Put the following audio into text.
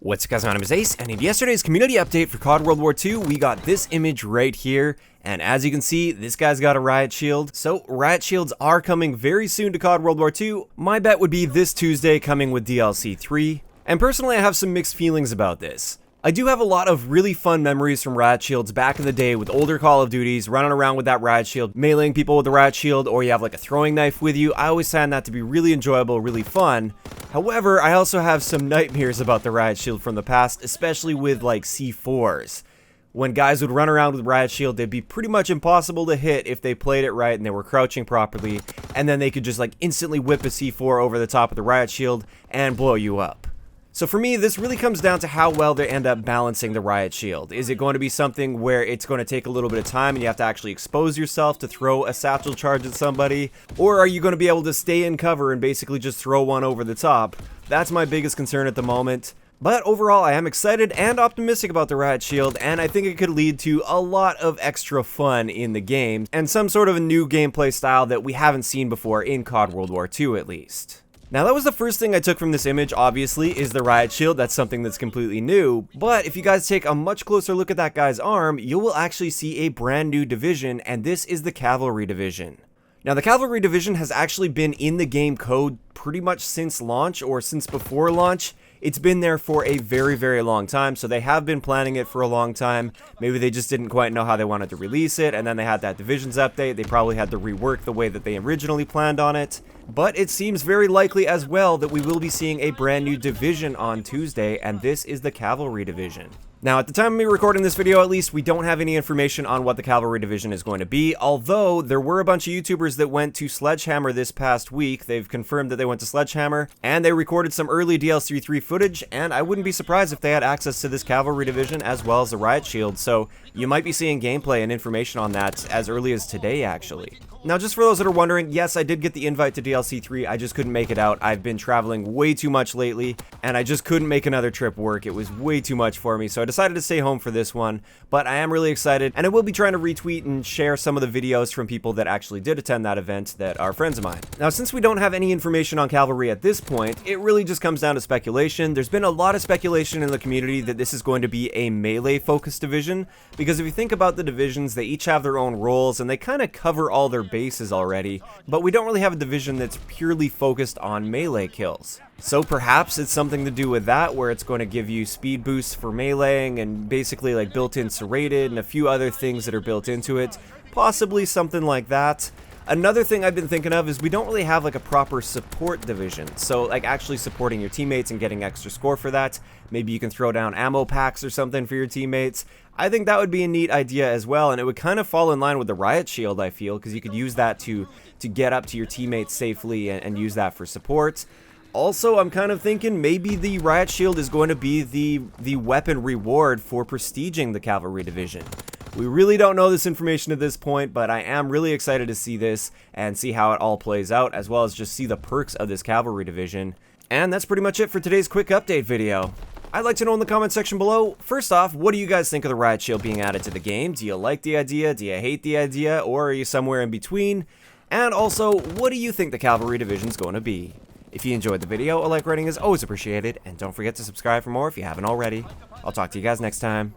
What's up guys, my name is Ace, and in yesterday's community update for CoD World War II, we got this image right here, and as you can see, this guy's got a Riot shield. So Riot shields are coming very soon to CoD World War II. My bet would be this Tuesday coming with DLC 3, and personally I have some mixed feelings about this. I do have a lot of really fun memories from Riot shields back in the day with older Call of Duties, running around with that Riot shield, meleeing people with the Riot shield, or you have like a throwing knife with you. I always found that to be really enjoyable, really fun. However, I also have some nightmares about the Riot shield from the past, especially with like C4s. When guys would run around with Riot shield, they'd be pretty much impossible to hit if they played it right and they were crouching properly, and then they could just like instantly whip a C4 over the top of the Riot shield and blow you up. So for me, this really comes down to how well they end up balancing the Riot shield. Is it going to be something where it's going to take a little bit of time and you have to actually expose yourself to throw a satchel charge at somebody? Or are you going to be able to stay in cover and basically just throw one over the top? That's my biggest concern at the moment. But overall, I am excited and optimistic about the Riot shield, and I think it could lead to a lot of extra fun in the game, and some sort of a new gameplay style that we haven't seen before in CoD World War II at least. Now that was the first thing I took from this image, obviously, is the Riot shield. That's something that's completely new, but if you guys take a much closer look at that guy's arm, you will actually see a brand new division, and this is the Cavalry division. Now the Cavalry division has actually been in the game code pretty much since launch, or since before launch. It's been there for a very, very long time, so they have been planning it for a long time. Maybe they just didn't quite know how they wanted to release it, and then they had that divisions update. They probably had to rework the way that they originally planned on it. But it seems very likely as well that we will be seeing a brand new division on Tuesday, and this is the Cavalry division. Now, at the time of me recording this video, at least, we don't have any information on what the Cavalry division is going to be, although there were a bunch of YouTubers that went to Sledgehammer this past week. They've confirmed that they went to Sledgehammer, and they recorded some early DLC 3 footage, and I wouldn't be surprised if they had access to this Cavalry division as well as the Riot shield, so you might be seeing gameplay and information on that as early as today, actually. Now, just for those that are wondering, yes, I did get the invite to DLC 3, I just couldn't make it out. I've been traveling way too much lately, and I just couldn't make another trip work. It was way too much for me, so I decided to stay home for this one, but I am really excited, and I will be trying to retweet and share some of the videos from people that actually did attend that event that are friends of mine. Now, since we don't have any information on Cavalry at this point, it really just comes down to speculation. There's been a lot of speculation in the community that this is going to be a melee-focused division, because if you think about the divisions, they each have their own roles, and they kind of cover all their bases already, but we don't really have a division that's purely focused on melee kills. So perhaps it's something to do with that, where it's going to give you speed boosts for meleeing and basically like built-in serrated and a few other things that are built into it. Possibly something like that. Another thing I've been thinking of is we don't really have like a proper support division, so like actually supporting your teammates and getting extra score for that. Maybe you can throw down ammo packs or something for your teammates. I think that would be a neat idea as well, and it would kind of fall in line with the Riot shield, I feel, because you could use that to get up to your teammates safely and use that for support. Also, I'm kind of thinking maybe the Riot shield is going to be the weapon reward for prestiging the Cavalry division. We really don't know this information at this point, but I am really excited to see this and see how it all plays out, as well as just see the perks of this Cavalry division. And that's pretty much it for today's quick update video. I'd like to know in the comment section below, first off, what do you guys think of the Riot shield being added to the game? Do you like the idea? Do you hate the idea? Or are you somewhere in between? And also, what do you think the Cavalry division is going to be? If you enjoyed the video, a like rating is always appreciated, and don't forget to subscribe for more if you haven't already. I'll talk to you guys next time.